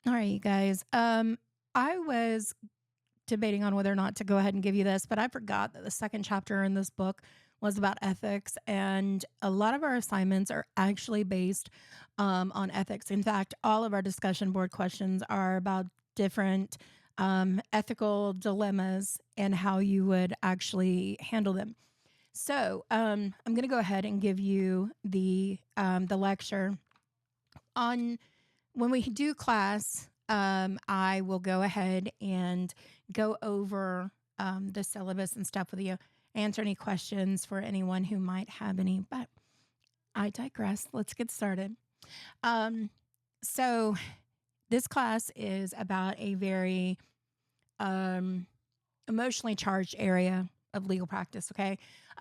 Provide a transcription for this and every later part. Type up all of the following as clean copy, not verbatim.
All right, you guys. I was debating on whether or not to go ahead and give you this, but I forgot that the second chapter in this book was about ethics, and a lot of our assignments are actually based on ethics. In fact, all of our discussion board questions are about different ethical dilemmas and how you would actually handle them. So I'm going to go ahead and give you the lecture on when we do class. I will go ahead and go over the syllabus and stuff with you, answer any questions for anyone who might have any, but I digress. Let's get started. So this class is about a very emotionally charged area of legal practice, okay?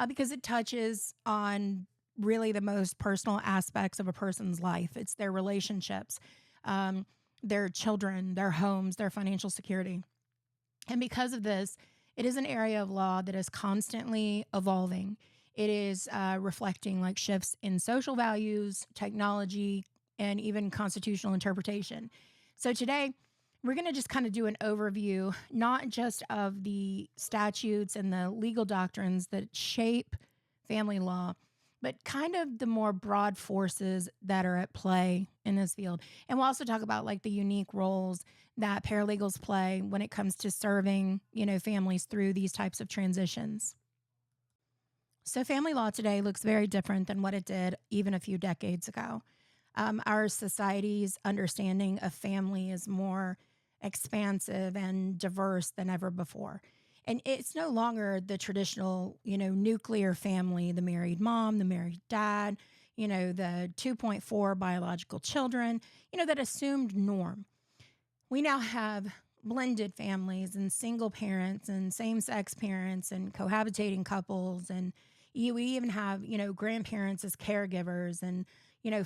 Because it touches on really the most personal aspects of a person's life. It's their relationships, their children, their homes, their financial security. And because of this, it is an area of law that is constantly evolving. It is reflecting like shifts in social values, technology, and even constitutional interpretation. So today, we're going to just kind of do an overview, not just of the statutes and the legal doctrines that shape family law, but kind of the more broad forces that are at play in this field. And we'll also talk about like the unique roles that paralegals play when it comes to serving, families through these types of transitions. So family law today looks very different than what it did even a few decades ago. Our society's understanding of family is more expansive and diverse than ever before. And it's no longer the traditional, nuclear family, the married mom, the married dad, the 2.4 biological children, that assumed norm. We now have blended families and single parents and same-sex parents and cohabitating couples. And we even have, grandparents as caregivers and,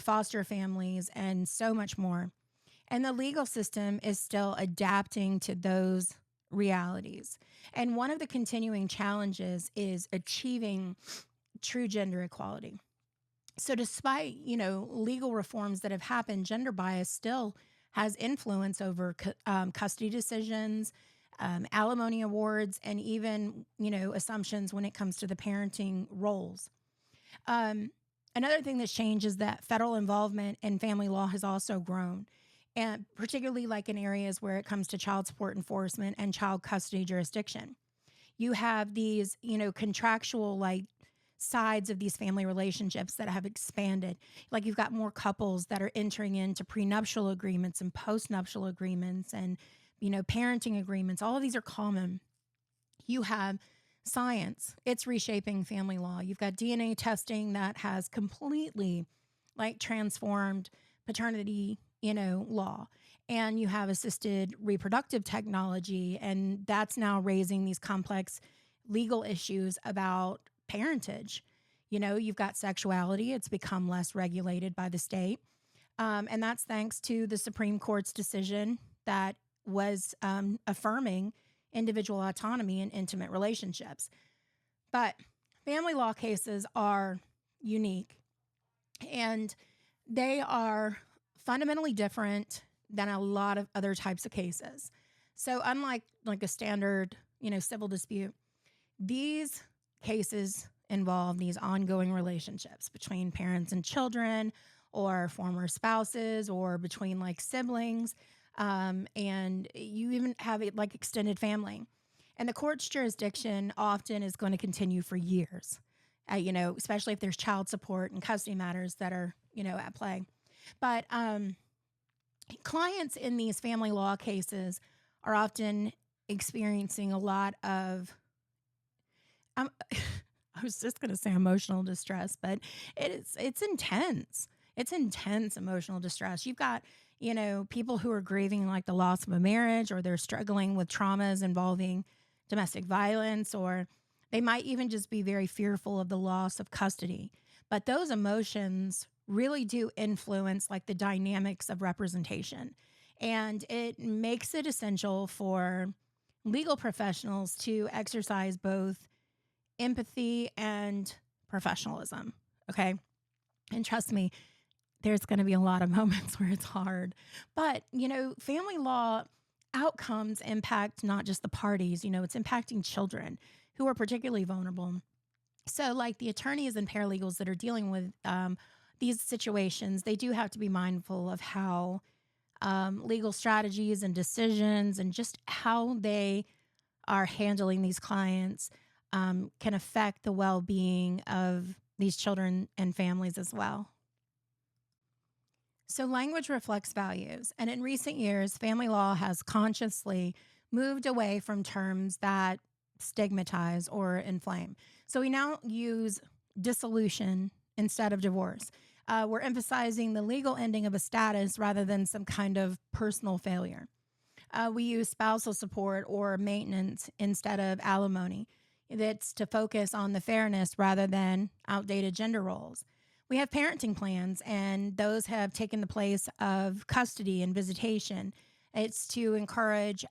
foster families and so much more. And the legal system is still adapting to those realities. And one of the continuing challenges is achieving true gender equality. So despite, legal reforms that have happened, gender bias still has influence over custody decisions, alimony awards, and even, assumptions when it comes to the parenting roles. Another thing that's changed is that federal involvement in family law has also grown, and particularly like in areas where it comes to child support enforcement and child custody jurisdiction. You have these, contractual like sides of these family relationships that have expanded. Like you've got more couples that are entering into prenuptial agreements and postnuptial agreements and, parenting agreements. All of these are common. You have science. It's reshaping family law. You've got DNA testing that has completely like transformed paternity, law. And you have assisted reproductive technology, and that's now raising these complex legal issues about parentage. You've got sexuality. It's become less regulated by the state. And that's thanks to the Supreme Court's decision that was affirming individual autonomy in intimate relationships. But family law cases are unique, and they are fundamentally different than a lot of other types of cases. So unlike like a standard, civil dispute, these cases involve these ongoing relationships between parents and children or former spouses or between like siblings. And you even have it like extended family. And the court's jurisdiction often is going to continue for years, especially if there's child support and custody matters that are, at play. But clients in these family law cases are often experiencing a lot of, I was just going to say emotional distress, but it's intense. It's intense emotional distress. You've got, people who are grieving like the loss of a marriage, or they're struggling with traumas involving domestic violence, or they might even just be very fearful of the loss of custody. But those emotions really do influence like the dynamics of representation. And it makes it essential for legal professionals to exercise both empathy and professionalism. Okay. And trust me, There's going to be a lot of moments where it's hard. But, family law outcomes impact not just the parties, it's impacting children who are particularly vulnerable. So, like the attorneys and paralegals that are dealing with these situations, they do have to be mindful of how legal strategies and decisions and just how they are handling these clients can affect the well being of these children and families as well. So, language reflects values. And in recent years, family law has consciously moved away from terms that stigmatize or inflame. So, we now use dissolution instead of divorce. We're emphasizing the legal ending of a status rather than some kind of personal failure. We use spousal support or maintenance instead of alimony. That's to focus on the fairness rather than outdated gender roles. We have parenting plans, and those have taken the place of custody and visitation. It's to encourage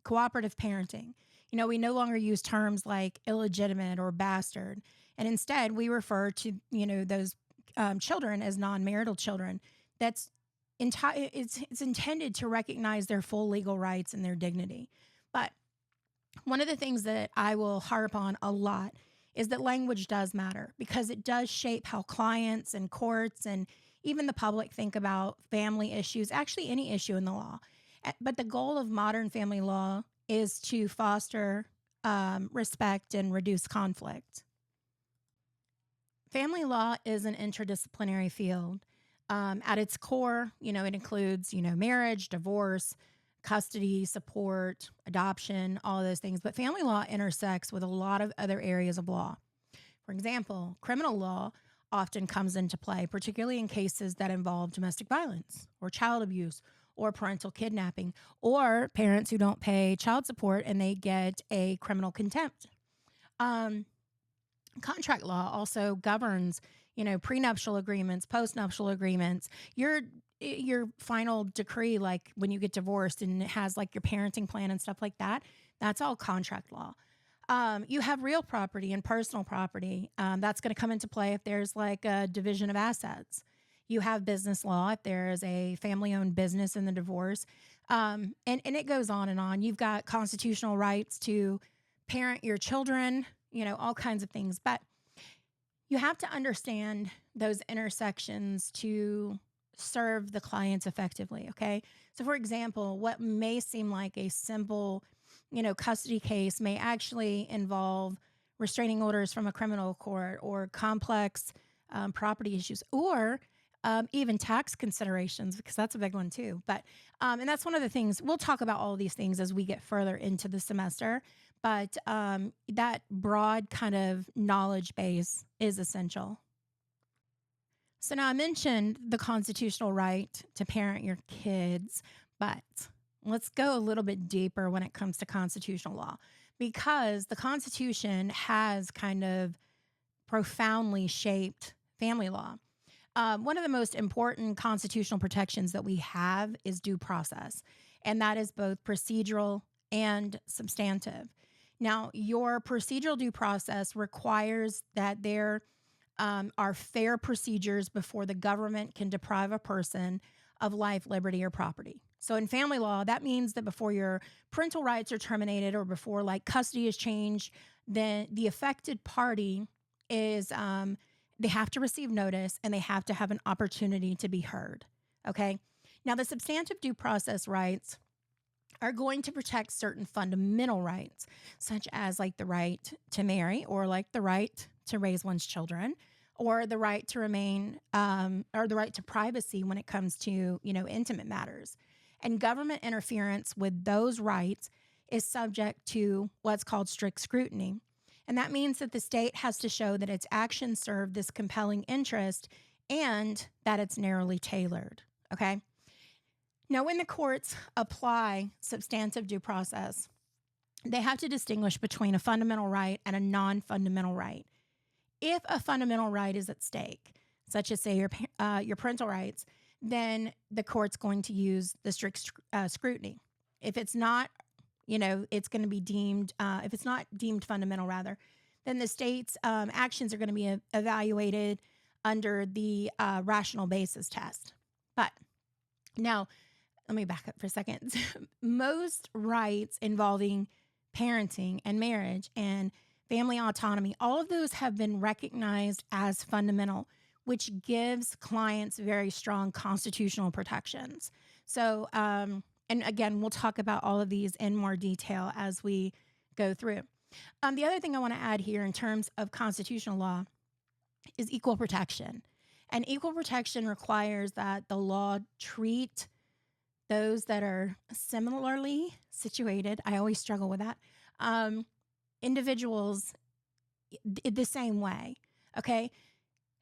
cooperative parenting. We no longer use terms like illegitimate or bastard, and instead we refer to those children as non-marital children. That's it's intended to recognize their full legal rights and their dignity. But one of the things that I will harp on a lot is that language does matter because it does shape how clients and courts and even the public think about family issues, actually any issue in the law. But the goal of modern family law is to foster respect and reduce conflict. Family law is an interdisciplinary field. At its core, it includes, marriage, divorce, custody, support, adoption, all of those things. But family law intersects with a lot of other areas of law. For example, criminal law often comes into play, particularly in cases that involve domestic violence or child abuse or parental kidnapping or parents who don't pay child support and they get a criminal contempt. Contract law also governs, prenuptial agreements, postnuptial agreements, your final decree, like when you get divorced and it has like your parenting plan and stuff like that. That's all contract law. You have real property and personal property. That's going to come into play if there's like a division of assets. You have business law if there is a family-owned business in the divorce. And it goes on and on. You've got constitutional rights to parent your children, all kinds of things. But you have to understand those intersections to serve the clients effectively, okay? So, for example, what may seem like a simple, custody case may actually involve restraining orders from a criminal court or complex property issues or even tax considerations, because that's a big one too. But, and that's one of the things, we'll talk about all of these things as we get further into the semester. But that broad kind of knowledge base is essential. So now I mentioned the constitutional right to parent your kids, but let's go a little bit deeper when it comes to constitutional law, because the Constitution has kind of profoundly shaped family law. One of the most important constitutional protections that we have is due process, and that is both procedural and substantive. Now, your procedural due process requires that there are fair procedures before the government can deprive a person of life, liberty, or property. So in family law, that means that before your parental rights are terminated or before like custody is changed, then the affected party is they have to receive notice and they have to have an opportunity to be heard. Okay. Now, the substantive due process rights are going to protect certain fundamental rights, such as like the right to marry or like the right to raise one's children or the right to remain or the right to privacy when it comes to, intimate matters. And government interference with those rights is subject to what's called strict scrutiny. And that means that the state has to show that its actions serve this compelling interest and that it's narrowly tailored. Okay. Now, when the courts apply substantive due process, they have to distinguish between a fundamental right and a non-fundamental right. If a fundamental right is at stake, such as, say, your parental rights, then the court's going to use the strict scrutiny. If it's not, it's going to be deemed, if it's not deemed fundamental, rather, then the state's actions are going to be evaluated under the rational basis test. But now, let me back up for a second. Most rights involving parenting and marriage and family autonomy, all of those have been recognized as fundamental, which gives clients very strong constitutional protections. So, and again, we'll talk about all of these in more detail as we go through. The other thing I want to add here in terms of constitutional law is equal protection. And equal protection requires that the law treat those that are similarly situated. I always struggle with that. Individuals the same way. Okay.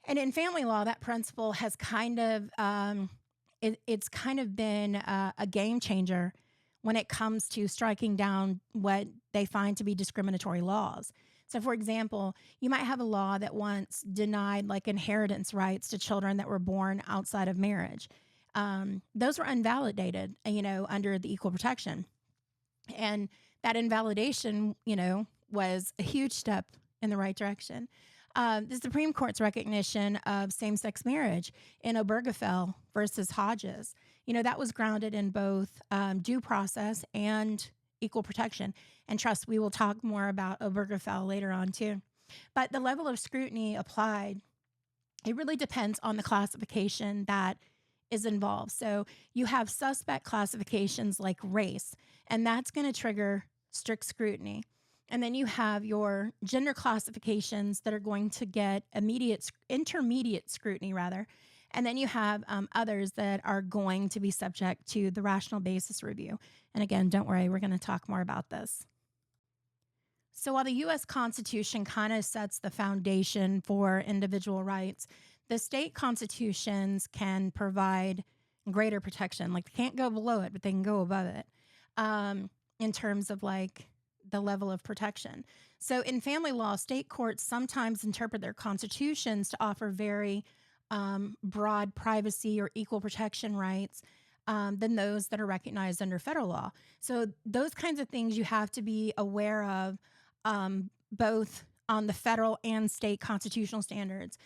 And in family law, that principle has kind of, it's kind of been a game changer when it comes to striking down what they find to be discriminatory laws. So, for example, you might have a law that once denied like inheritance rights to children that were born outside of marriage. Those were invalidated, under the equal protection. And that invalidation, was a huge step in the right direction. The Supreme Court's recognition of same-sex marriage in Obergefell versus Hodges, that was grounded in both due process and equal protection. And trust, we will talk more about Obergefell later on too. But the level of scrutiny applied, it really depends on the classification that is involved. So you have suspect classifications like race, and that's going to trigger strict scrutiny. And then you have your gender classifications that are going to get intermediate scrutiny rather. And then you have others that are going to be subject to the rational basis review. And again, don't worry, we're going to talk more about this. So while the U.S. Constitution kind of sets the foundation for individual rights, the state constitutions can provide greater protection. Like, they can't go below it, but they can go above it in terms of like the level of protection. So in family law, state courts sometimes interpret their constitutions to offer very broad privacy or equal protection rights than those that are recognized under federal law. So those kinds of things you have to be aware of, both on the federal and state constitutional standards,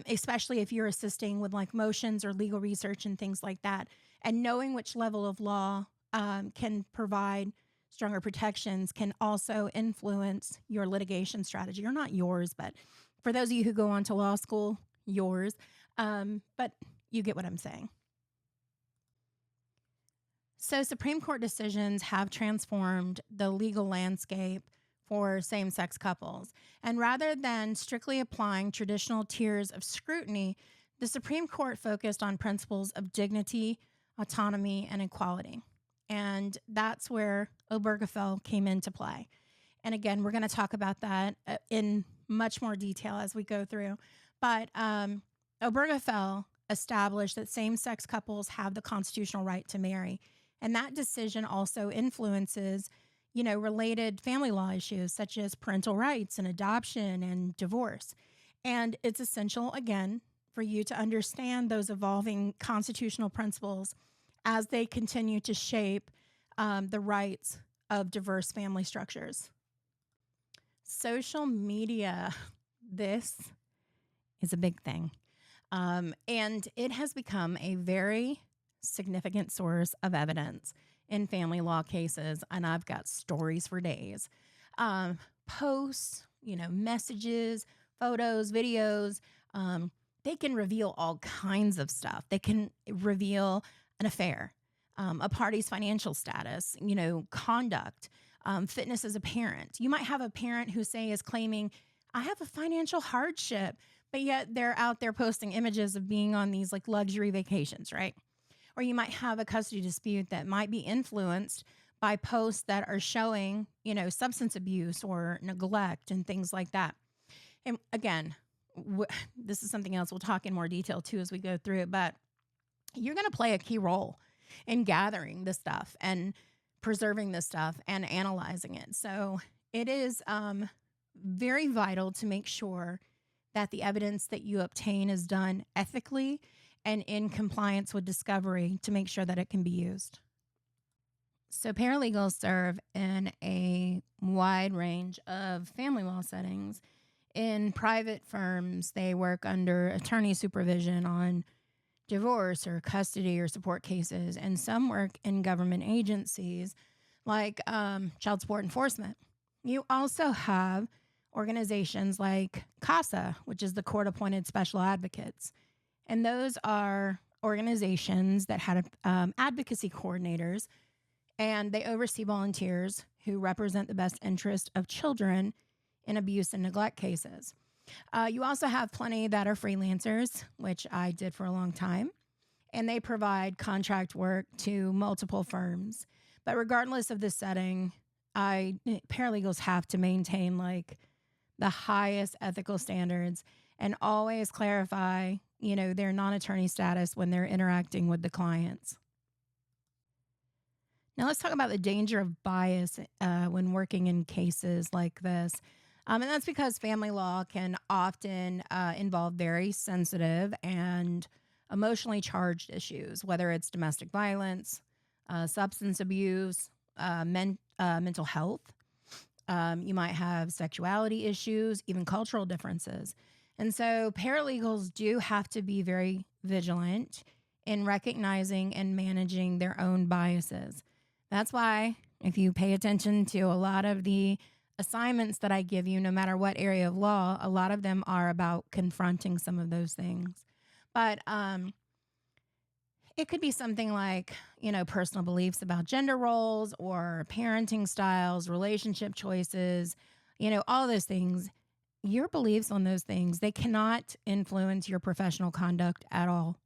especially if you're assisting with like motions or legal research and things like that. And knowing which level of law can provide stronger protections can also influence your litigation strategy, or not yours, but for those of you who go on to law school, yours. But you get what I'm saying. So Supreme Court decisions have transformed the legal landscape for same-sex couples. And rather than strictly applying traditional tiers of scrutiny, the Supreme Court focused on principles of dignity, autonomy, and equality. And that's where Obergefell came into play. And again, we're going to talk about that in much more detail as we go through. But Obergefell established that same-sex couples have the constitutional right to marry. And that decision also influences, related family law issues such as parental rights and adoption and divorce. And it's essential, again, for you to understand those evolving constitutional principles as they continue to shape the rights of diverse family structures. Social media, this is a big thing. And it has become a very significant source of evidence in family law cases. And I've got stories for days. Posts, messages, photos, videos, they can reveal all kinds of stuff. They can reveal an affair, a party's financial status, conduct, fitness as a parent. You might have a parent who is claiming, I have a financial hardship, but yet they're out there posting images of being on these like luxury vacations, right? Or you might have a custody dispute that might be influenced by posts that are showing, substance abuse or neglect and things like that. And again, this is something else we'll talk in more detail too as we go through it, but you're going to play a key role in gathering this stuff and preserving this stuff and analyzing it. So it is very vital to make sure that the evidence that you obtain is done ethically and in compliance with discovery to make sure that it can be used. So paralegals serve in a wide range of family law settings. In private firms, they work under attorney supervision on divorce or custody or support cases, and some work in government agencies like child support enforcement. You also have organizations like CASA, which is the court appointed special advocates. And those are organizations that had advocacy coordinators, and they oversee volunteers who represent the best interest of children in abuse and neglect cases. You also have plenty that are freelancers, which I did for a long time, and they provide contract work to multiple firms. But regardless of the setting, paralegals have to maintain like the highest ethical standards and always clarify, their non-attorney status when they're interacting with the clients. Now let's talk about the danger of bias when working in cases like this. And that's because family law can often involve very sensitive and emotionally charged issues, whether it's domestic violence, substance abuse, mental health. You might have sexuality issues, even cultural differences. And so paralegals do have to be very vigilant in recognizing and managing their own biases. That's why if you pay attention to a lot of the assignments that I give you, no matter what area of law, a lot of them are about confronting some of those things. But it could be something like, personal beliefs about gender roles or parenting styles, relationship choices, all those things. Your beliefs on those things, they cannot influence your professional conduct at all.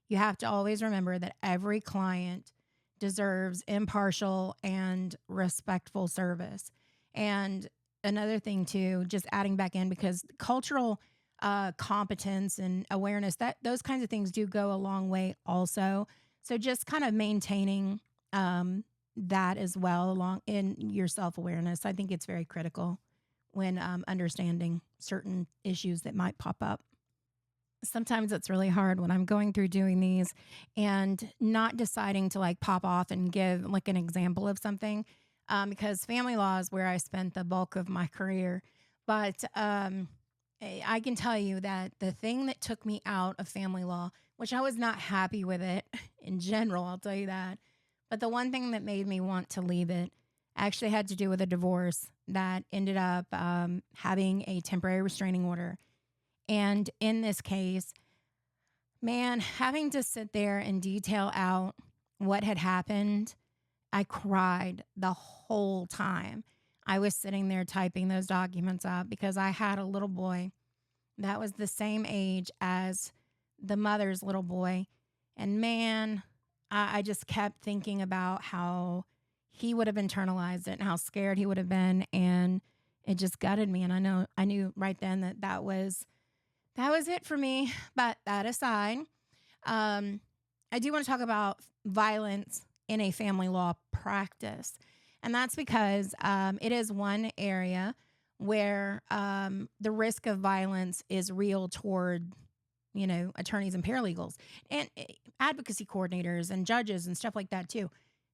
You have to always remember that every client deserves impartial and respectful service. And another thing too, just adding back in, because cultural competence and awareness, that those kinds of things do go a long way also. So just kind of maintaining that as well along in your self-awareness. I think it's very critical when understanding certain issues that might pop up. Sometimes it's really hard when I'm going through doing these and not deciding to like pop off and give like an example of something because family law is where I spent the bulk of my career. But I can tell you that the thing that took me out of family law, which I was not happy with it in general, I'll tell you that. But the one thing that made me want to leave it actually had to do with a divorce that ended up having a temporary restraining order. And in this case, man, having to sit there and detail out what had happened, I cried the whole time. I was sitting there typing those documents up because I had a little boy that was the same age as the mother's little boy. And man, I just kept thinking about how he would have internalized it and how scared he would have been. And it just gutted me. And I knew right then that was it for me. But that aside, I do want to talk about violence in a family law practice. And that's because it is one area where the risk of violence is real toward, attorneys and paralegals and advocacy coordinators and judges and stuff like that too.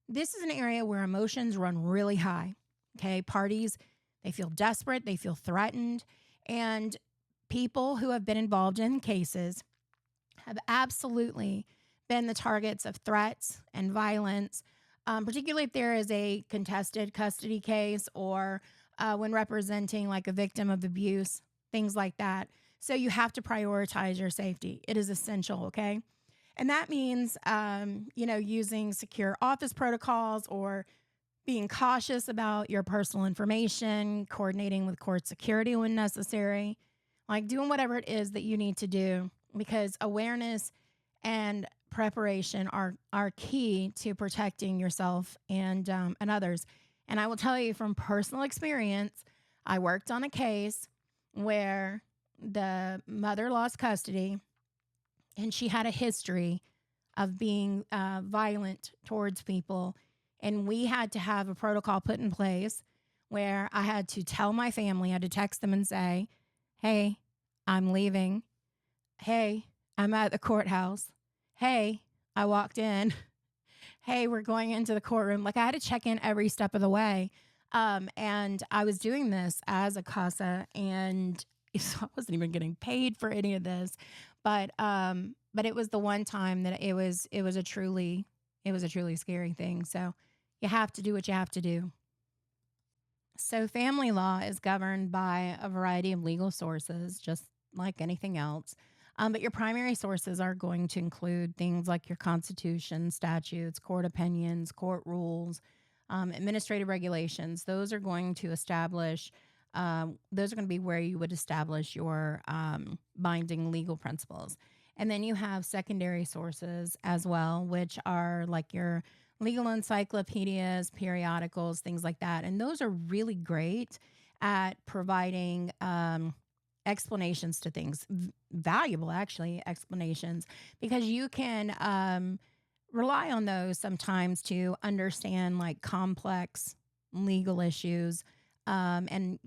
This is an area where emotions run really high. Okay. Parties, they feel desperate, they feel threatened, and people who have been involved in cases have absolutely been the targets of threats and violence, particularly if there is a contested custody case or when representing like a victim of abuse, things like that. So you have to prioritize your safety. It is essential, okay? And that means, using secure office protocols or being cautious about your personal information, coordinating with court security when necessary, like doing whatever it is that you need to do, because awareness and preparation are key to protecting yourself and others. And I will tell you from personal experience, I worked on a case where the mother lost custody and she had a history of being violent towards people. And we had to have a protocol put in place where I had to tell my family, I had to text them and say, hey, I'm leaving. Hey, I'm at the courthouse. Hey, I walked in. Hey, we're going into the courtroom. Like I had to check in every step of the way. And I was doing this as a CASA, and So I wasn't even getting paid for any of this. But it was the one time that it was a truly scary thing. So you have to do what you have to do. So family law is governed by a variety of legal sources, just like anything else. But your primary sources are going to include things like your constitution, statutes, court opinions, court rules, administrative regulations. Those are going to be where you would establish your binding legal principles. And then you have secondary sources as well, which are like your legal encyclopedias, periodicals, things like that. And those are really great at providing explanations to things, valuable actually explanations, because you can rely on those sometimes to understand like complex legal issues, and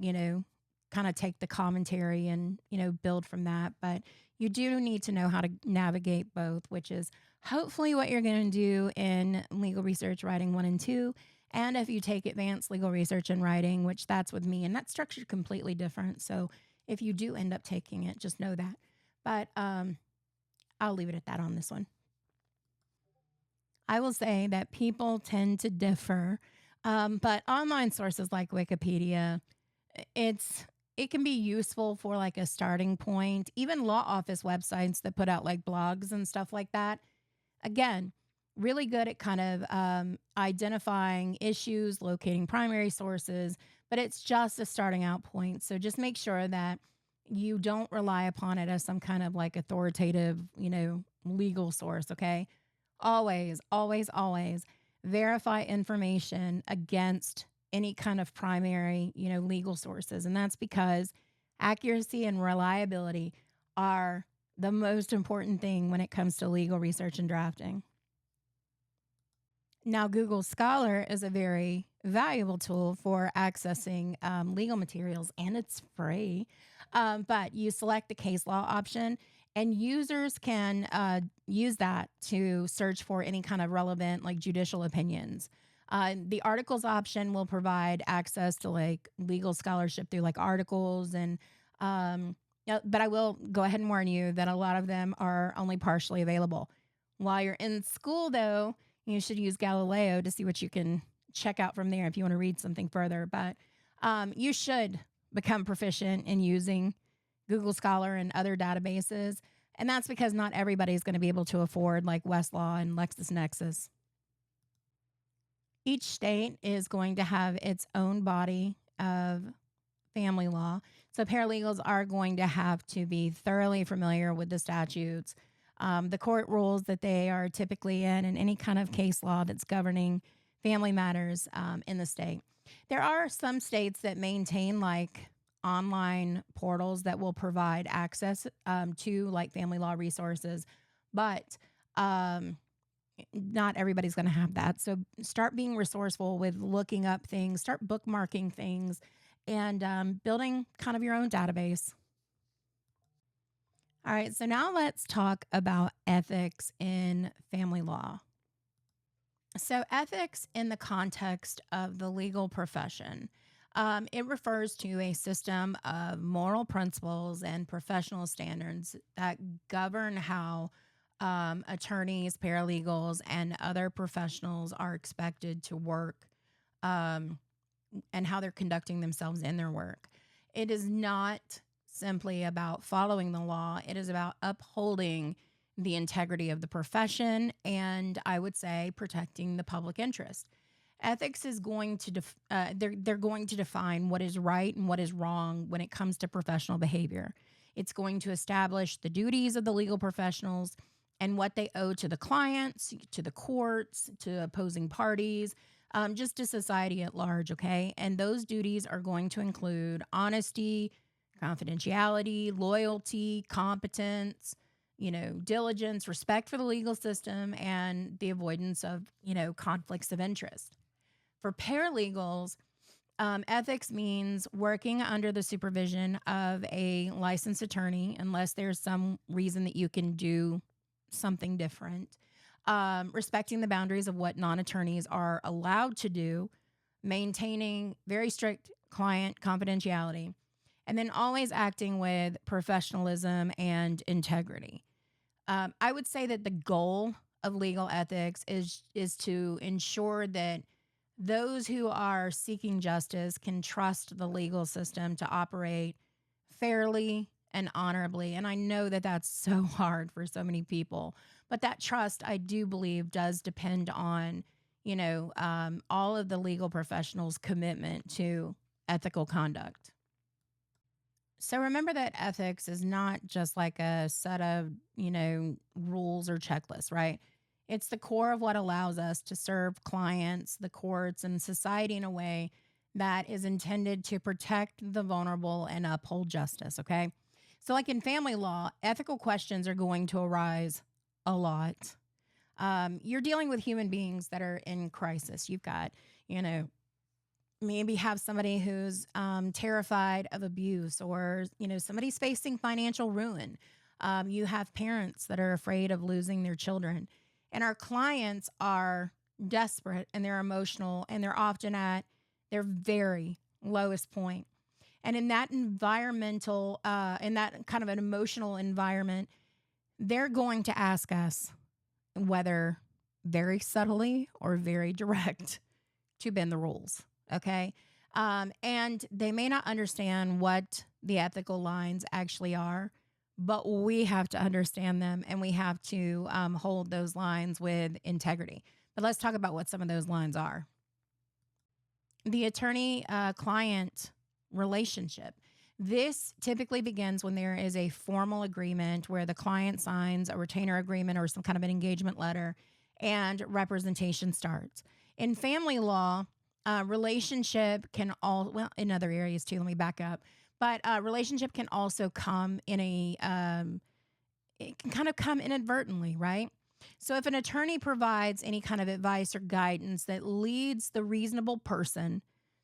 kind of take the commentary and build from that. But you do need to know how to navigate both, which is hopefully what you're going to do in legal research writing 1 and 2. And if you take advanced legal research and writing, which that's with me, and that's structured completely different. So if you do end up taking it, just know that. But I'll leave it at that on this one. I will say that people tend to differ, but online sources like Wikipedia, it can be useful for like a starting point. Even law office websites that put out like blogs and stuff like that. Again, really good at kind of identifying issues, locating primary sources, but it's just a starting out point. So just make sure that you don't rely upon it as some kind of like authoritative, legal source, okay? Always, always, always verify information against any kind of primary, legal sources. And that's because accuracy and reliability are the most important thing when it comes to legal research and drafting. Now, Google Scholar is a very valuable tool for accessing legal materials, and it's free. But you select the case law option, and users can use that to search for any kind of relevant, like judicial opinions. The articles option will provide access to like legal scholarship through like articles and yeah, but I will go ahead and warn you that a lot of them are only partially available. While you're in school, though, you should use Galileo to see what you can check out from there if you want to read something further. But you should become proficient in using Google Scholar and other databases. And that's because not everybody's going to be able to afford like Westlaw and LexisNexis. Each state is going to have its own body of family law. So paralegals are going to have to be thoroughly familiar with the statutes, the court rules that they are typically in, and any kind of case law that's governing family matters in the state. There are some states that maintain like online portals that will provide access to like family law resources, but not everybody's going to have that. So start being resourceful with looking up things, start bookmarking things, and building kind of your own database. All right, so now let's talk about ethics in family law. So, ethics in the context of the legal profession, it refers to a system of moral principles and professional standards that govern how attorneys, paralegals, and other professionals are expected to work, um, and how they're conducting themselves in their work. It is not simply about following the law, it is about upholding the integrity of the profession and I would say protecting the public interest. Ethics is going to they're going to define what is right and what is wrong when it comes to professional behavior. It's going to establish the duties of the legal professionals and what they owe to the clients, to the courts, to opposing parties, just to society at large, okay? And those duties are going to include honesty, confidentiality, loyalty, competence, diligence, respect for the legal system, and the avoidance of, conflicts of interest. For paralegals, ethics means working under the supervision of a licensed attorney, unless there's some reason that you can do something different. Respecting the boundaries of what non attorneys are allowed to do, maintaining very strict client confidentiality, and then always acting with professionalism and integrity. I would say that the goal of legal ethics is to ensure that those who are seeking justice can trust the legal system to operate fairly and honorably. And I know that that's so hard for so many people, but that trust, I do believe, does depend on, all of the legal professionals' commitment to ethical conduct. So remember that ethics is not just like a set of, rules or checklists, right? It's the core of what allows us to serve clients, the courts, and society in a way that is intended to protect the vulnerable and uphold justice, okay? So, like in family law, ethical questions are going to arise a lot. You're dealing with human beings that are in crisis. You've got, you know, maybe have somebody who's terrified of abuse, or somebody's facing financial ruin. You have parents that are afraid of losing their children, and our clients are desperate, and they're emotional, and they're often at their very lowest point. And in that in that kind of an emotional environment, they're going to ask us, whether very subtly or very direct, to bend the rules. Okay. And they may not understand what the ethical lines actually are, but we have to understand them, and we have to hold those lines with integrity. But let's talk about what some of those lines are. The attorney client relationship. This typically begins when there is a formal agreement where the client signs a retainer agreement or some kind of an engagement letter, and representation starts. In family law, relationship can in other areas too, let me back up. But relationship can also come it can kind of come inadvertently, right? So if an attorney provides any kind of advice or guidance that leads the reasonable person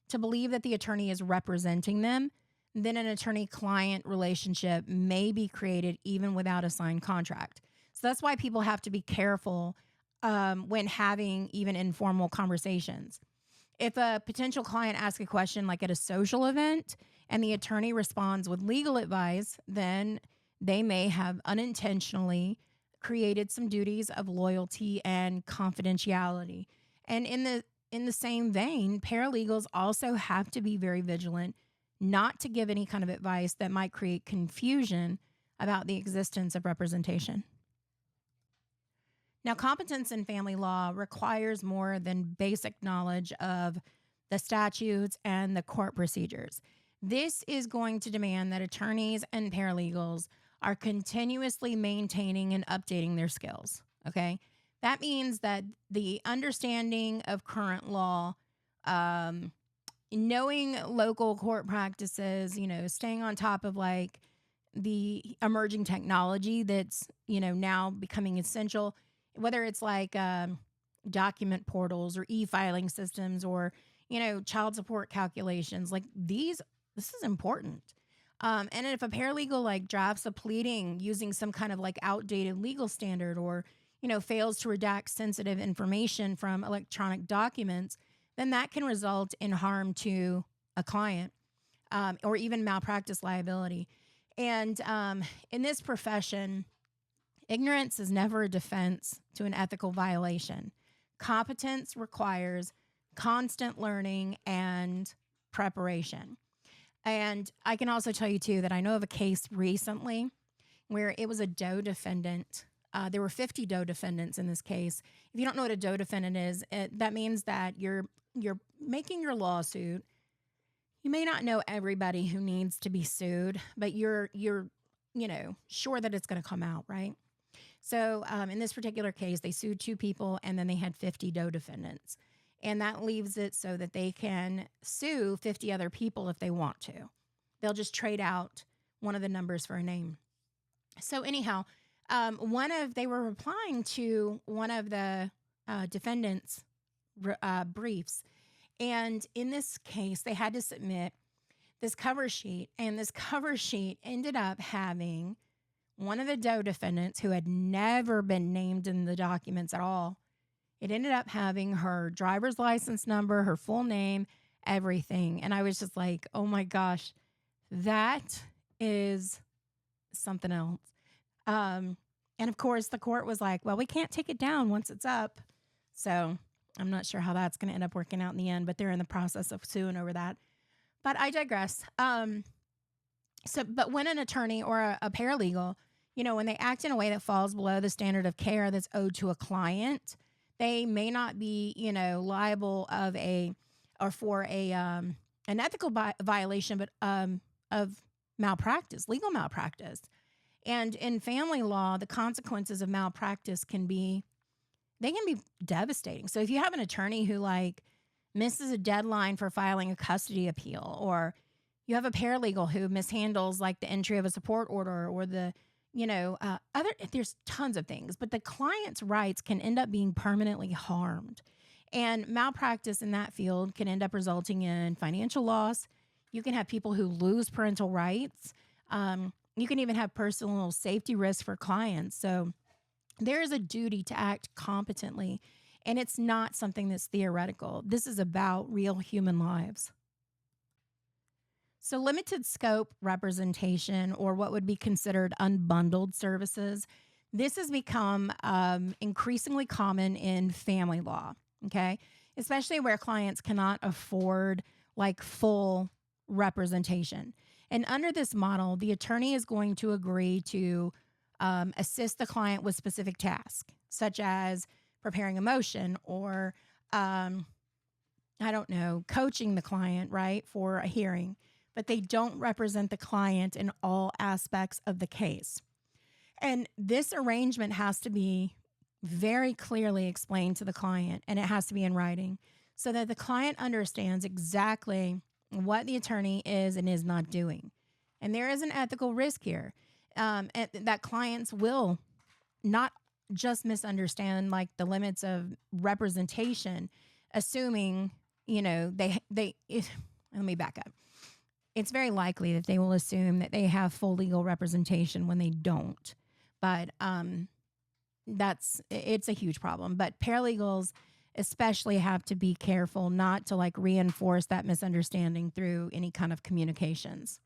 to believe that the attorney is representing them, then an attorney-client relationship may be created even without a signed contract. So that's why people have to be careful when having even informal conversations. If a potential client asks a question like at a social event and the attorney responds with legal advice, then they may have unintentionally created some duties of loyalty and confidentiality. And in the same vein, paralegals also have to be very vigilant not to give any kind of advice that might create confusion about the existence of representation. Now, competence in family law requires more than basic knowledge of the statutes and the court procedures. This is going to demand that attorneys and paralegals are continuously maintaining and updating their skills. Okay. That means that the understanding of current law, knowing local court practices, staying on top of like the emerging technology that's, now becoming essential, whether it's like document portals or e-filing systems or, child support calculations, like this is important. And if a paralegal like drafts a pleading using some kind of like outdated legal standard, or, fails to redact sensitive information from electronic documents, then that can result in harm to a client, or even malpractice liability. And in this profession, ignorance is never a defense to an ethical violation. Competence requires constant learning and preparation. And I can also tell you, too, that I know of a case recently where it was a Doe defendant. There were 50 Doe defendants in this case. If you don't know what a Doe defendant is, that means that you're making your lawsuit. You may not know everybody who needs to be sued, but you're sure that it's going to come out, right? So in this particular case, they sued 2 people, and then they had 50 Doe defendants. And that leaves it so that they can sue 50 other people if they want to. They'll just trade out one of the numbers for a name. So anyhow, they were replying to one of the defendants' briefs. And in this case, they had to submit this cover sheet. And this cover sheet ended up having one of the Doe defendants, who had never been named in the documents at all. It ended up having her driver's license number, her full name, everything. And I was just like, oh my gosh, That is something else. Um, and of course, the court was like, well, we can't take it down once it's up. So I'm not sure how that's going to end up working out in the end, but they're in the process of suing over that. But I digress. But when an attorney or a paralegal, when they act in a way that falls below the standard of care that's owed to a client, they may not be, liable for an ethical violation, but of malpractice, legal malpractice. And in family law, the consequences of malpractice can be devastating. So if you have an attorney who misses a deadline for filing a custody appeal, or you have a paralegal who mishandles the entry of a support order, or there's tons of things, but the client's rights can end up being permanently harmed. And malpractice in that field can end up resulting in financial loss. You can have people who lose parental rights. You can even have personal safety risks for clients. So there is a duty to act competently, and it's not something that's theoretical. This is about real human lives. So limited scope representation, or what would be considered unbundled services, this has become increasingly common in family law, okay? Especially where clients cannot afford full representation. And under this model, the attorney is going to agree to assist the client with specific tasks, such as preparing a motion or, coaching the client, right, for a hearing. But they don't represent the client in all aspects of the case. And this arrangement has to be very clearly explained to the client, and it has to be in writing so that the client understands exactly what the attorney is and is not doing. And there is an ethical risk here, that clients will not just misunderstand the limits of representation, assuming, let me back up. It's very likely that they will assume that they have full legal representation when they don't. But it's a huge problem. But paralegals especially have to be careful not to reinforce that misunderstanding through any kind of communications.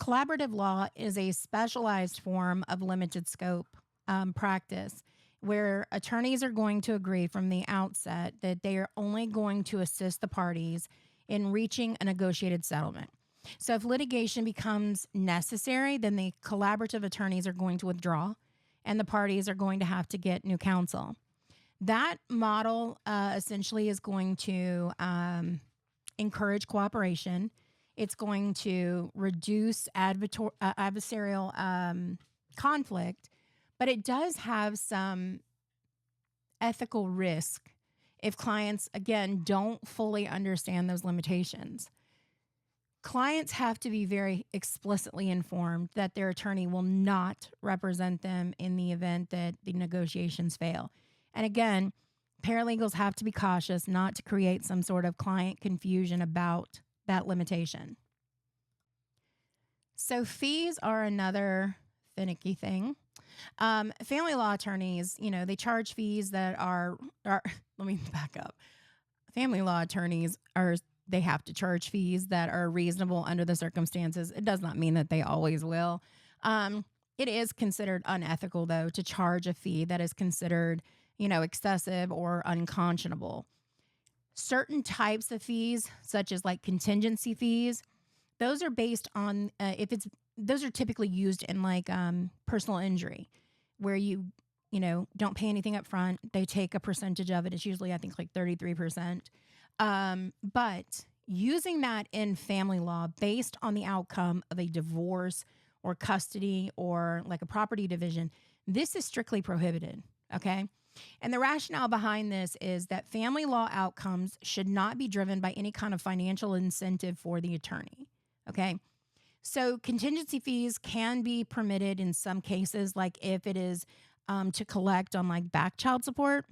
Collaborative law is a specialized form of limited scope practice where attorneys are going to agree from the outset that they are only going to assist the parties in reaching a negotiated settlement. So if litigation becomes necessary, then the collaborative attorneys are going to withdraw and the parties are going to have to get new counsel. That model essentially is going to encourage cooperation. It's going to reduce adversarial conflict, but it does have some ethical risk if clients, again, don't fully understand those limitations. Clients have to be very explicitly informed that their attorney will not represent them in the event that the negotiations fail. And again, paralegals have to be cautious not to create some sort of client confusion about that limitation. So fees are another finicky thing. Family law attorneys, they charge fees that are let me back up. Family law attorneys they have to charge fees that are reasonable under the circumstances. It does not mean that they always will. It is considered unethical, though, to charge a fee that is considered, excessive or unconscionable. Certain types of fees, such as contingency fees, those are based on those are typically used in personal injury, where you don't pay anything up front. They take a percentage of it. It's usually, I think, 33%. But using that in family law based on the outcome of a divorce or custody or a property division, this is strictly prohibited. Okay. And the rationale behind this is that family law outcomes should not be driven by any kind of financial incentive for the attorney. Okay. So contingency fees can be permitted in some cases, if it is to collect on back child support,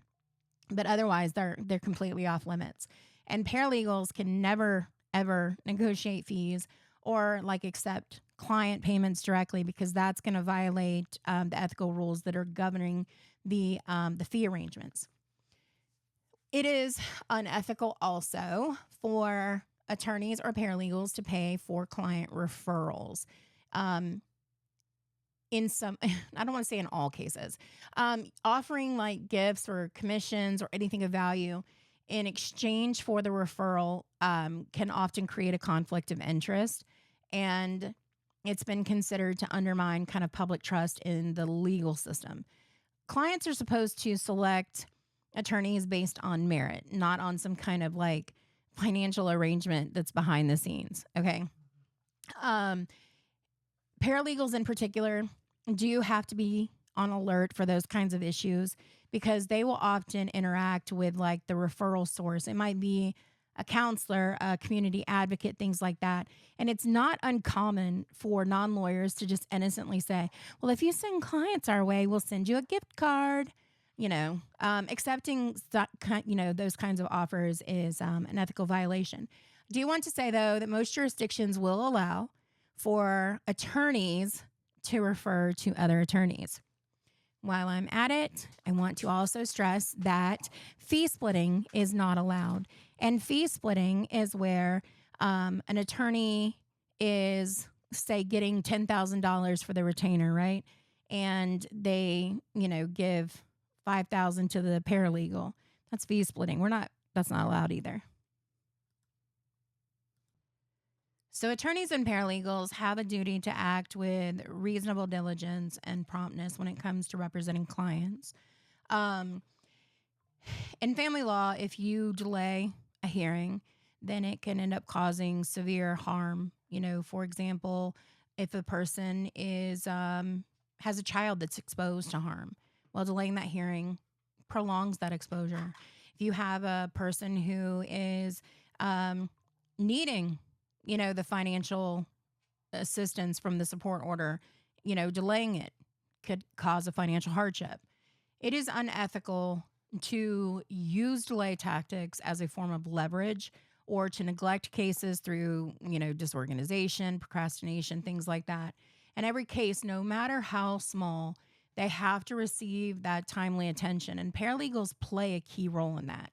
but otherwise they're completely off limits. And paralegals can never, ever negotiate fees or accept client payments directly, because that's going to violate the ethical rules that are governing the fee arrangements. It is unethical also for attorneys or paralegals to pay for client referrals. Um, in some, I don't want to say in all cases, offering like gifts or commissions or anything of value in exchange for the referral can often create a conflict of interest. And it's been considered to undermine kind of public trust in the legal system. Clients are supposed to select attorneys based on merit, not on some kind of like financial arrangement that's behind the scenes. Okay. Um, Paralegals in particular do have to be on alert for those kinds of issues because they will often interact with like the referral source. It might be a counselor, a community advocate, things like that. And it's not uncommon for non-lawyers to just innocently say, well, if you send clients our way, we'll send you a gift card. Accepting those kinds of offers is an ethical violation. I do want to say, though, that most jurisdictions will allow for attorneys to refer to other attorneys. While I'm at it, I want to also stress that fee splitting is not allowed. And fee splitting is where an attorney is, say, getting $10,000 for the retainer, right? And they, give $5,000 to the paralegal. That's fee splitting. That's not allowed either. So attorneys and paralegals have a duty to act with reasonable diligence and promptness when it comes to representing clients. In family law, if you delay a hearing, then it can end up causing severe harm. For example, if a person has a child that's exposed to harm, well, delaying that hearing prolongs that exposure. If you have a person who is needing the financial assistance from the support order, delaying it could cause a financial hardship. It is unethical to use delay tactics as a form of leverage or to neglect cases through, disorganization, procrastination, things like that. And every case, no matter how small, they have to receive that timely attention. And paralegals play a key role in that.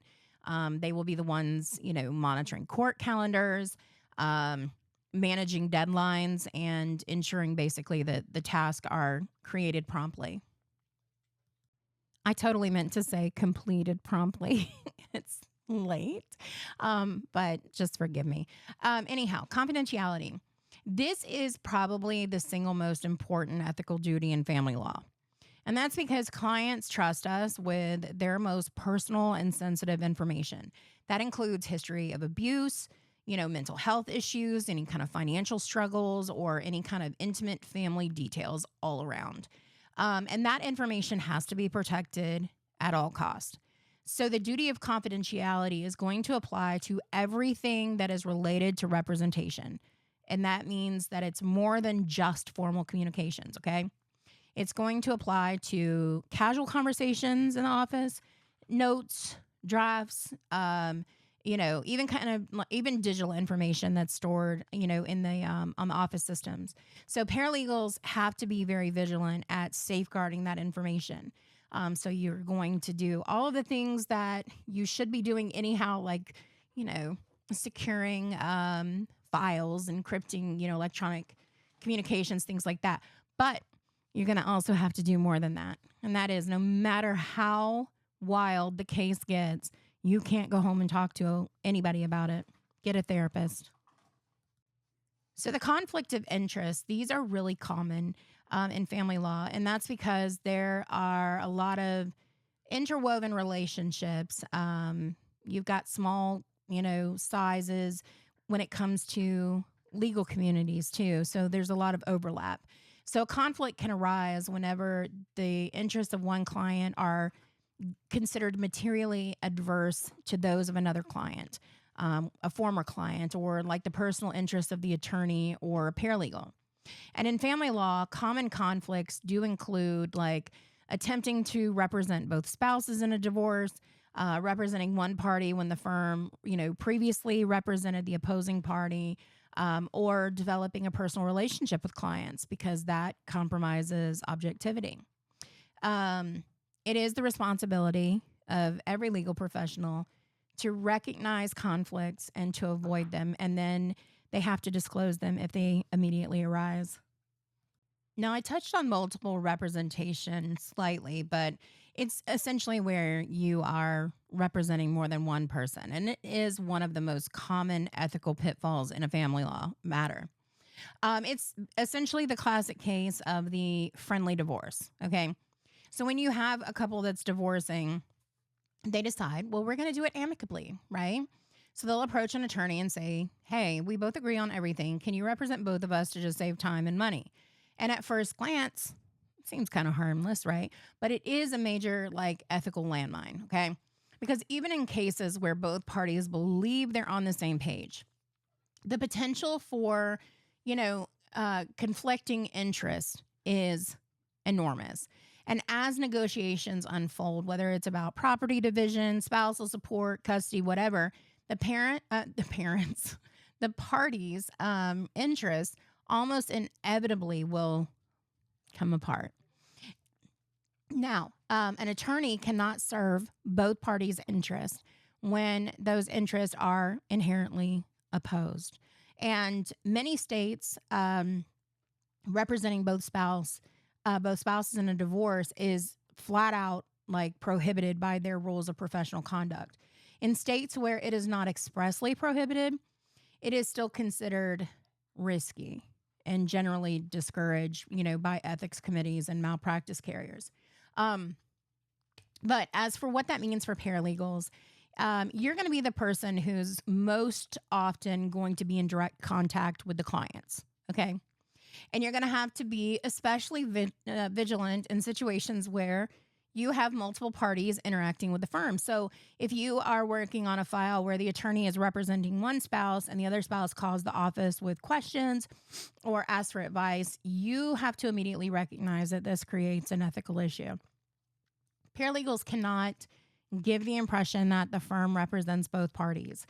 They will be the ones, monitoring court calendars, managing deadlines, and ensuring basically that the tasks are created promptly. I totally meant to say completed promptly. It's late, but just forgive me. Anyhow, confidentiality. This is probably the single most important ethical duty in family law. And that's because clients trust us with their most personal and sensitive information. That includes history of abuse, mental health issues, any kind of financial struggles, or any kind of intimate family details all around. And that information has to be protected at all costs. So the duty of confidentiality is going to apply to everything that is related to representation. And that means that it's more than just formal communications, okay? It's going to apply to casual conversations in the office, notes, drafts, even digital information that's stored, in the on the office systems. So paralegals have to be very vigilant at safeguarding that information. So you're going to do all of the things that you should be doing anyhow, like, securing files, encrypting, electronic communications, things like that. But you're going to also have to do more than that. And that is, no matter how wild the case gets, you can't go home and talk to anybody about it. Get a therapist. So the conflict of interest, these are really common in family law. And that's because there are a lot of interwoven relationships. You've got small, sizes when it comes to legal communities too. So there's a lot of overlap. So conflict can arise whenever the interests of one client are considered materially adverse to those of another client, a former client, or like the personal interests of the attorney or a paralegal. And in family law, common conflicts do include like attempting to represent both spouses in a divorce, representing one party when the firm, previously represented the opposing party, or developing a personal relationship with clients because that compromises objectivity. It is the responsibility of every legal professional to recognize conflicts and to avoid them. And then they have to disclose them if they immediately arise. Now, I touched on multiple representation slightly, but it's essentially where you are representing more than one person. And it is one of the most common ethical pitfalls in a family law matter. It's essentially the classic case of the friendly divorce. Okay. So when you have a couple that's divorcing, they decide, well, we're going to do it amicably, right? So they'll approach an attorney and say, hey, we both agree on everything. Can you represent both of us to just save time and money? And at first glance, it seems kind of harmless, right? But it is a major like ethical landmine, okay? Because even in cases where both parties believe they're on the same page, the potential for, conflicting interest is enormous. And as negotiations unfold, whether it's about property division, spousal support, custody, whatever, the parents, the parties' interests almost inevitably will come apart. Now, an attorney cannot serve both parties' interests when those interests are inherently opposed. And many states representing both spouses in a divorce is flat out like prohibited by their rules of professional conduct. In states where it is not expressly prohibited, it is still considered risky and generally discouraged, by ethics committees and malpractice carriers. But as for what that means for paralegals, you're going to be the person who's most often going to be in direct contact with the clients. Okay. And you're going to have to be especially vigilant in situations where you have multiple parties interacting with the firm. So if you are working on a file where the attorney is representing one spouse and the other spouse calls the office with questions or asks for advice, you have to immediately recognize that this creates an ethical issue. Paralegals cannot give the impression that the firm represents both parties.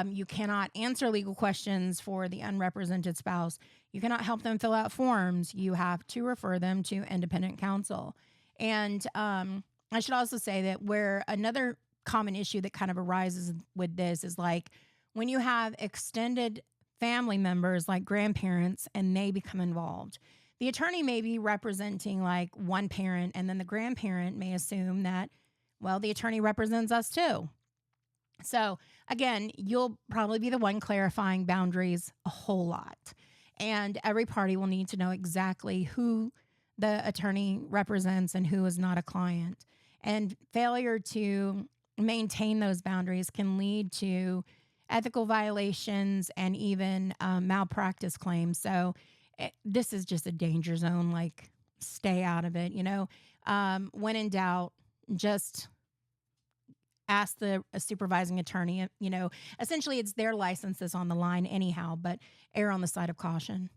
You cannot answer legal questions for the unrepresented spouse. You cannot help them fill out forms. You have to refer them to independent counsel. And I should also say that where another common issue that kind of arises with this is like when you have extended family members like grandparents and they become involved. The attorney may be representing like one parent and then the grandparent may assume that, well, the attorney represents us too. So again, you'll probably be the one clarifying boundaries a whole lot. And every party will need to know exactly who the attorney represents and who is not a client. And failure to maintain those boundaries can lead to ethical violations and even malpractice claims. So this is just a danger zone. Like, stay out of it. When in doubt, just ask the supervising attorney. Essentially, it's their license that's on the line anyhow, but err on the side of caution.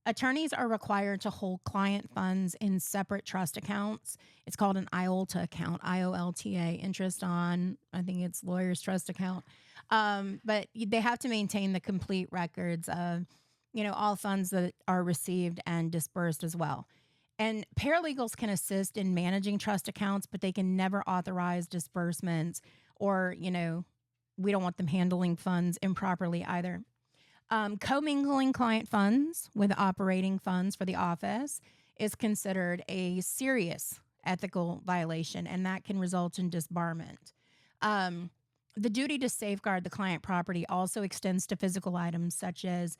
Attorneys are required to hold client funds in separate trust accounts. It's called an IOLTA account, IOLTA, interest on, I think it's lawyer's trust account. But they have to maintain the complete records of, all funds that are received and dispersed as well. And paralegals can assist in managing trust accounts, but they can never authorize disbursements or, we don't want them handling funds improperly either. Commingling client funds with operating funds for the office is considered a serious ethical violation, and that can result in disbarment. The duty to safeguard the client property also extends to physical items such as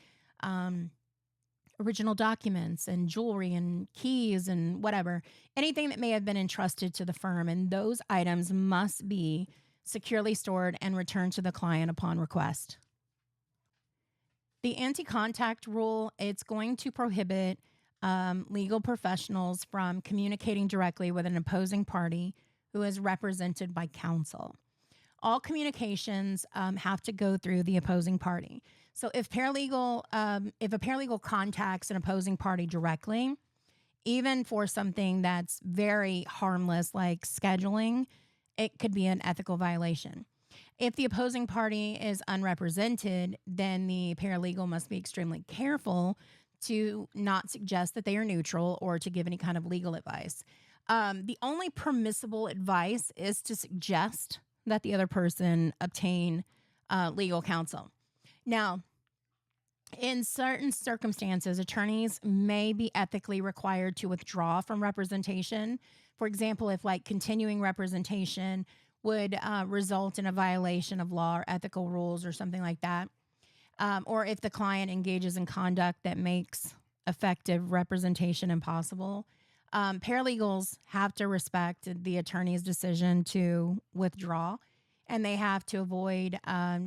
original documents and jewelry and keys and whatever, anything that may have been entrusted to the firm. And those items must be securely stored and returned to the client upon request. The anti-contact rule, it's going to prohibit legal professionals from communicating directly with an opposing party who is represented by counsel. All communications have to go through the opposing party. So if a paralegal contacts an opposing party directly, even for something that's very harmless like scheduling, it could be an ethical violation. If the opposing party is unrepresented, then the paralegal must be extremely careful to not suggest that they are neutral or to give any kind of legal advice. The only permissible advice is to suggest that the other person obtain legal counsel. Now, in certain circumstances, attorneys may be ethically required to withdraw from representation. For example, if like continuing representation would result in a violation of law or ethical rules or something like that, or if the client engages in conduct that makes effective representation impossible, paralegals have to respect the attorney's decision to withdraw, and they have to avoid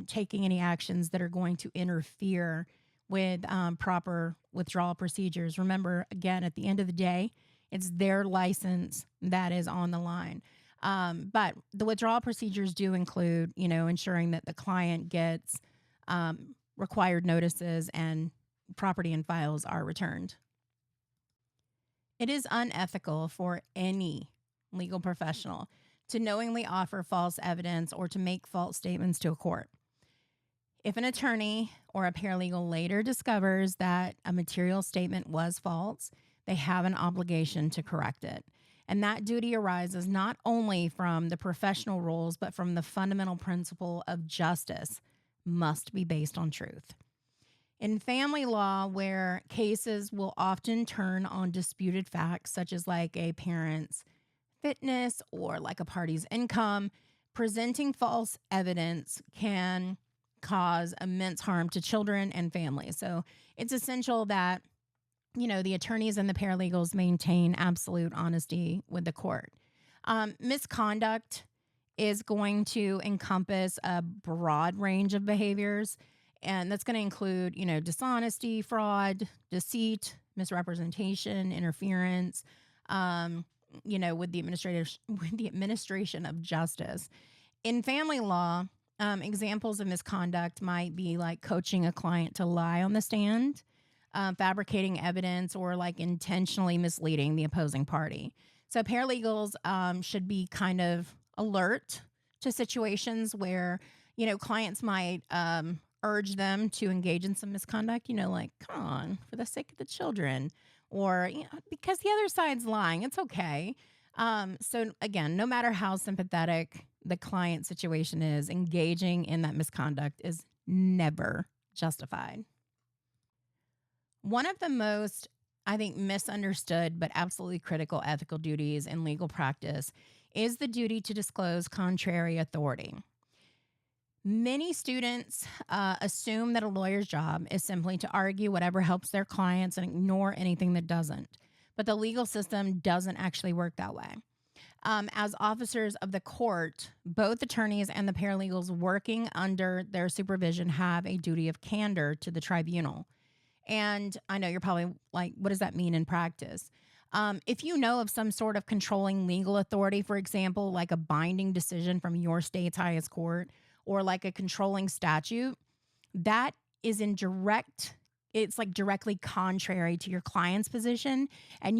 taking any actions that are going to interfere with proper withdrawal procedures. Remember, again, at the end of the day, it's their license that is on the line. But the withdrawal procedures do include, ensuring that the client gets required notices and property and files are returned. It is unethical for any legal professional to knowingly offer false evidence or to make false statements to a court. If an attorney or a paralegal later discovers that a material statement was false, they have an obligation to correct it. And that duty arises not only from the professional rules, but from the fundamental principle of justice must be based on truth. In family law, where cases will often turn on disputed facts, such as like a parent's fitness or like a party's income, presenting false evidence can cause immense harm to children and families. So it's essential that, the attorneys and the paralegals maintain absolute honesty with the court. Misconduct is going to encompass a broad range of behaviors, and that's going to include, dishonesty, fraud, deceit, misrepresentation, interference, with the administration of justice. In family law, examples of misconduct might be like coaching a client to lie on the stand, fabricating evidence, or like intentionally misleading the opposing party. So paralegals should be kind of alert to situations where, clients might urge them to engage in some misconduct, like, come on, for the sake of the children, or because the other side's lying, it's okay. So again, no matter how sympathetic the client situation is, engaging in that misconduct is never justified. One of the most, I think, misunderstood but absolutely critical ethical duties in legal practice is the duty to disclose contrary authority. Many students assume that a lawyer's job is simply to argue whatever helps their clients and ignore anything that doesn't. But the legal system doesn't actually work that way. As officers of the court, both attorneys and the paralegals working under their supervision have a duty of candor to the tribunal. And I know you're probably like, what does that mean in practice? If you know of some sort of controlling legal authority, for example, like a binding decision from your state's highest court, or like a controlling statute, that is it's like directly contrary to your client's position, and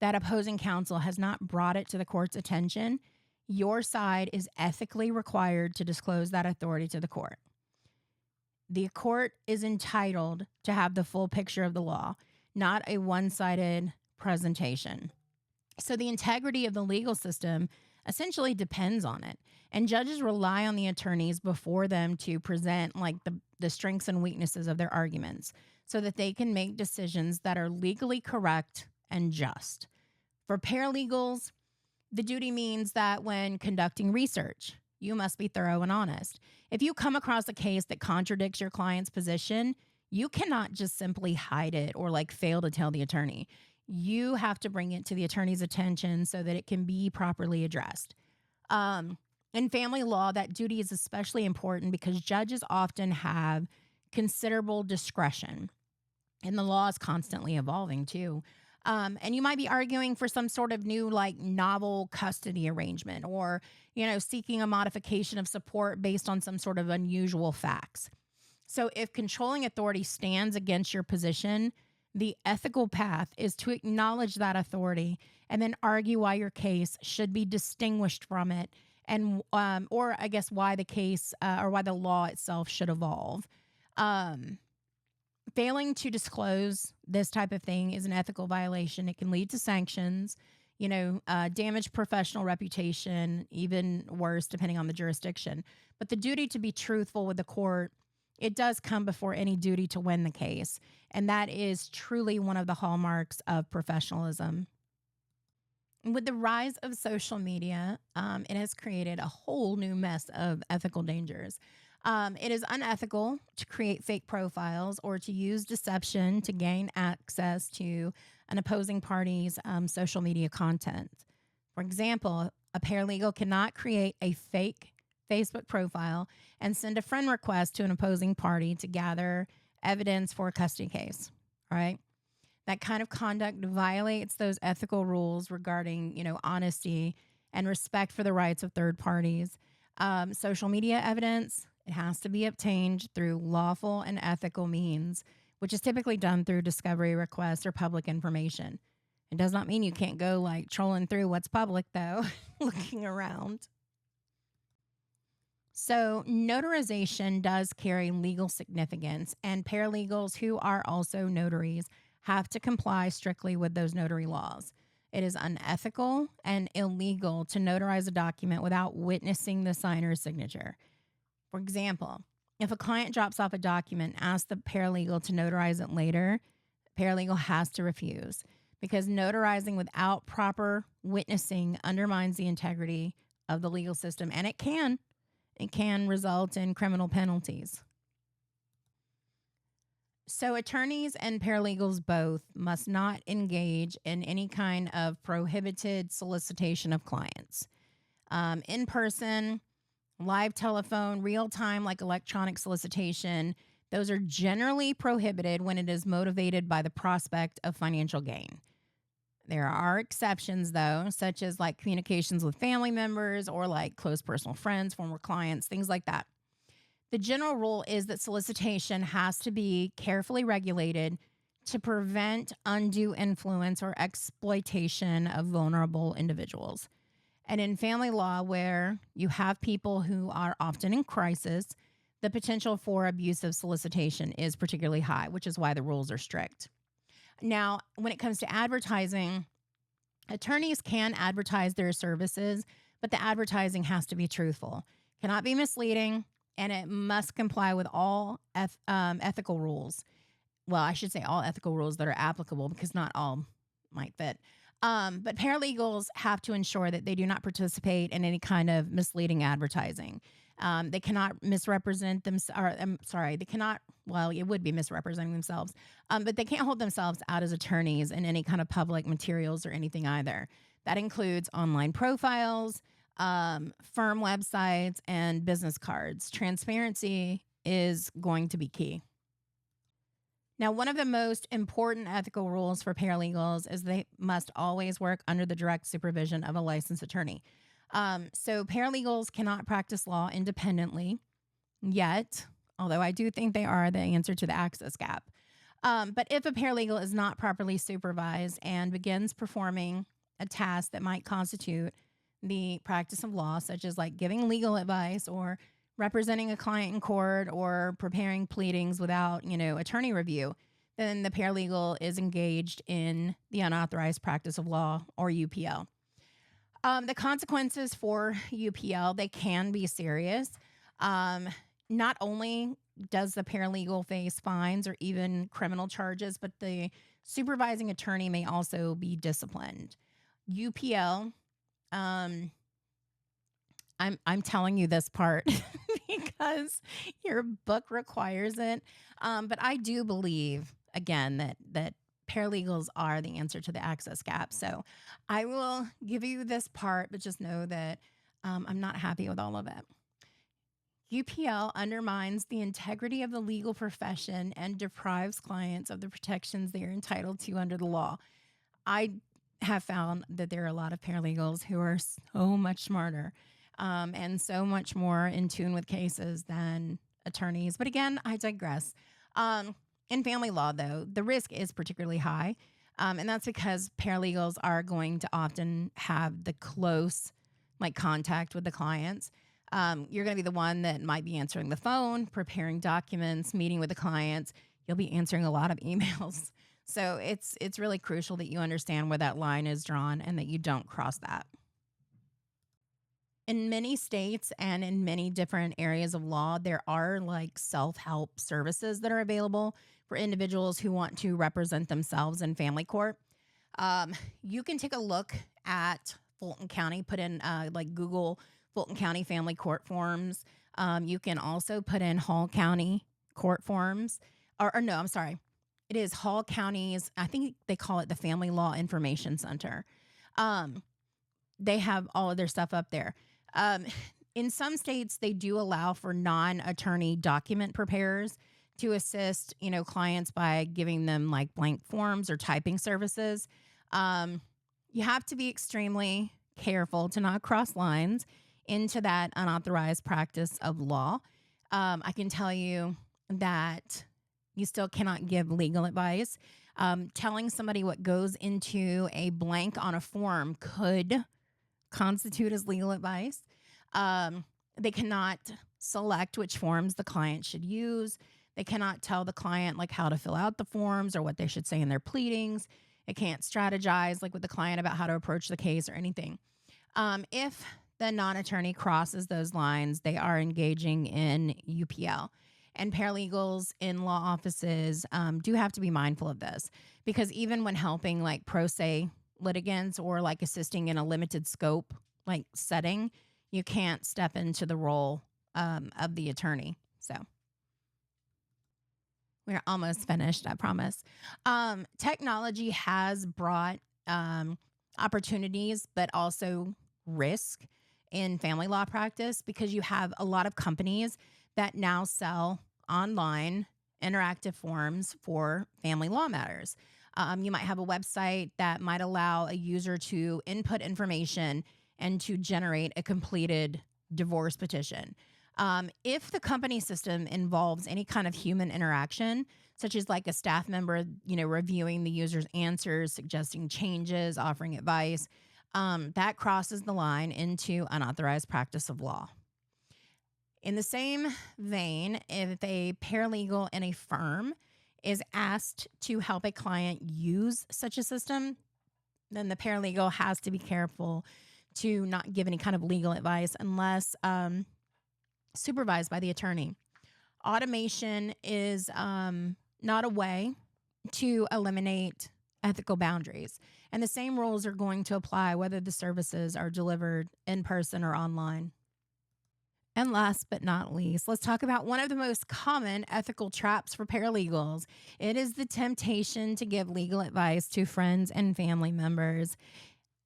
that opposing counsel has not brought it to the court's attention, your side is ethically required to disclose that authority to the court. The court is entitled to have the full picture of the law, not a one-sided presentation. So the integrity of the legal system essentially depends on it. And judges rely on the attorneys before them to present like the strengths and weaknesses of their arguments so that they can make decisions that are legally correct and just. For paralegals, the duty means that when conducting research, you must be thorough and honest. If you come across a case that contradicts your client's position, you cannot just simply hide it or like fail to tell the attorney. You have to bring it to the attorney's attention so that it can be properly addressed. In family law, that duty is especially important because judges often have considerable discretion, and the law is constantly evolving too. And you might be arguing for some sort of new, like, novel custody arrangement, or, seeking a modification of support based on some sort of unusual facts. So if controlling authority stands against your position, the ethical path is to acknowledge that authority and then argue why your case should be distinguished from it, and or I guess why the case or why the law itself should evolve. Failing to disclose this type of thing is an ethical violation. It can lead to sanctions. damage professional reputation, even worse, depending on the jurisdiction. But the duty to be truthful with the court, it does come before any duty to win the case. And that is truly one of the hallmarks of professionalism. With the rise of social media, it has created a whole new mess of ethical dangers. It is unethical to create fake profiles or to use deception to gain access to an opposing party's social media content. For example, a paralegal cannot create a fake Facebook profile and send a friend request to an opposing party to gather evidence for a custody case. All right. That kind of conduct violates those ethical rules regarding, honesty and respect for the rights of third parties. Social media evidence, it has to be obtained through lawful and ethical means, which is typically done through discovery requests or public information. It does not mean you can't go like trolling through what's public, though, looking around. So, notarization does carry legal significance, and paralegals who are also notaries have to comply strictly with those notary laws. It is unethical and illegal to notarize a document without witnessing the signer's signature. For example, if a client drops off a document and asks the paralegal to notarize it later, the paralegal has to refuse because notarizing without proper witnessing undermines the integrity of the legal system, and it can result in criminal penalties. So attorneys and paralegals both must not engage in any kind of prohibited solicitation of clients. In person, live telephone, real time, like electronic solicitation, those are generally prohibited when it is motivated by the prospect of financial gain. There are exceptions, though, such as like communications with family members or like close personal friends, former clients, things like that. The general rule is that solicitation has to be carefully regulated to prevent undue influence or exploitation of vulnerable individuals. And in family law, where you have people who are often in crisis, the potential for abusive solicitation is particularly high, which is why the rules are strict. Now, when it comes to advertising, attorneys can advertise their services, but the advertising has to be truthful, cannot be misleading, and it must comply with all ethical rules. Well, I should say all ethical rules that are applicable because not all might fit. But paralegals have to ensure that they do not participate in any kind of misleading advertising. They cannot misrepresent they cannot, well, it would be misrepresenting themselves, but they can't hold themselves out as attorneys in any kind of public materials or anything either. That includes online profiles, firm websites, and business cards. Transparency is going to be key. Now, one of the most important ethical rules for paralegals is they must always work under the direct supervision of a licensed attorney. So paralegals cannot practice law independently yet, although I do think they are the answer to the access gap. But if a paralegal is not properly supervised and begins performing a task that might constitute the practice of law, such as like giving legal advice or representing a client in court or preparing pleadings without, attorney review, then the paralegal is engaged in the unauthorized practice of law, or UPL. The consequences for UPL, they can be serious. Not only does the paralegal face fines or even criminal charges, but the supervising attorney may also be disciplined. UPL, I'm telling you this part because your book requires it. But I do believe, again, that paralegals are the answer to the access gap. So I will give you this part, but just know that I'm not happy with all of it. UPL undermines the integrity of the legal profession and deprives clients of the protections they are entitled to under the law. I have found that there are a lot of paralegals who are so much smarter and so much more in tune with cases than attorneys. But again, I digress. In family law, though, the risk is particularly high, and that's because paralegals are going to often have the close contact with the clients. You're going to be the one that might be answering the phone, preparing documents, meeting with the clients. You'll be answering a lot of emails. So it's really crucial that you understand where that line is drawn and that you don't cross that. In many states and in many different areas of law, there are like self help services that are available for individuals who want to represent themselves in family court. Um, you can take a look at Fulton County, put in like Google Fulton County Family Court Forms. You can also put in Hall County Court Forms, or no, I'm sorry. It is Hall County's, I think they call it the Family Law Information Center. Um, they have all of their stuff up there. Um, in some states, they do allow for non-attorney document preparers to assist, clients by giving them like blank forms or typing services. Um, you have to be extremely careful to not cross lines into that unauthorized practice of law. I can tell you that you still cannot give legal advice. Telling somebody what goes into a blank on a form could constitute as legal advice. They cannot select which forms the client should use. They cannot tell the client like how to fill out the forms or what they should say in their pleadings. It can't strategize like with the client about how to approach the case or anything. If the non-attorney crosses those lines, they are engaging in UPL. And paralegals in law offices do have to be mindful of this because even when helping like pro se litigants or like assisting in a limited scope like setting, you can't step into the role of the attorney. So we're almost finished, I promise. Technology has brought opportunities, but also risk in family law practice because you have a lot of companies that now sell online interactive forms for family law matters. You might have a website that might allow a user to input information and to generate a completed divorce petition. If the company system involves any kind of human interaction, such as like a staff member, reviewing the user's answers, suggesting changes, offering advice, that crosses the line into unauthorized practice of law. In the same vein, if a paralegal in a firm is asked to help a client use such a system, then the paralegal has to be careful to not give any kind of legal advice unless supervised by the attorney. Automation is not a way to eliminate ethical boundaries. And the same rules are going to apply whether the services are delivered in person or online. And last but not least, let's talk about one of the most common ethical traps for paralegals. It is the temptation to give legal advice to friends and family members.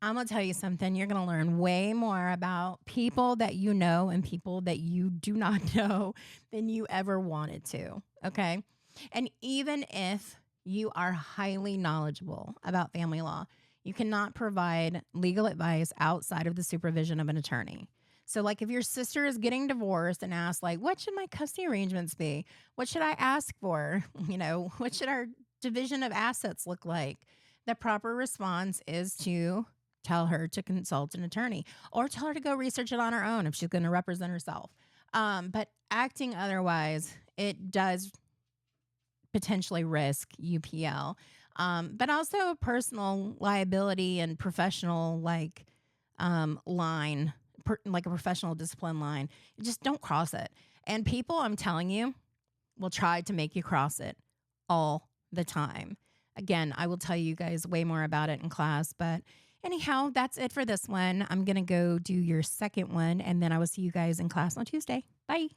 I'm going to tell you something. You're going to learn way more about people that you know and people that you do not know than you ever wanted to. Okay. And even if you are highly knowledgeable about family law, you cannot provide legal advice outside of the supervision of an attorney. So like if your sister is getting divorced and asks like, what should my custody arrangements be? What should I ask for? What should our division of assets look like? The proper response is to tell her to consult an attorney or tell her to go research it on her own if she's going to represent herself. But acting otherwise, it does potentially risk UPL, but also personal liability and professional line, like a professional discipline line. Just don't cross it. And people, I'm telling you, will try to make you cross it all the time. Again, I will tell you guys way more about it in class, but anyhow, that's it for this one. I'm going to go do your second one, and then I will see you guys in class on Tuesday. Bye.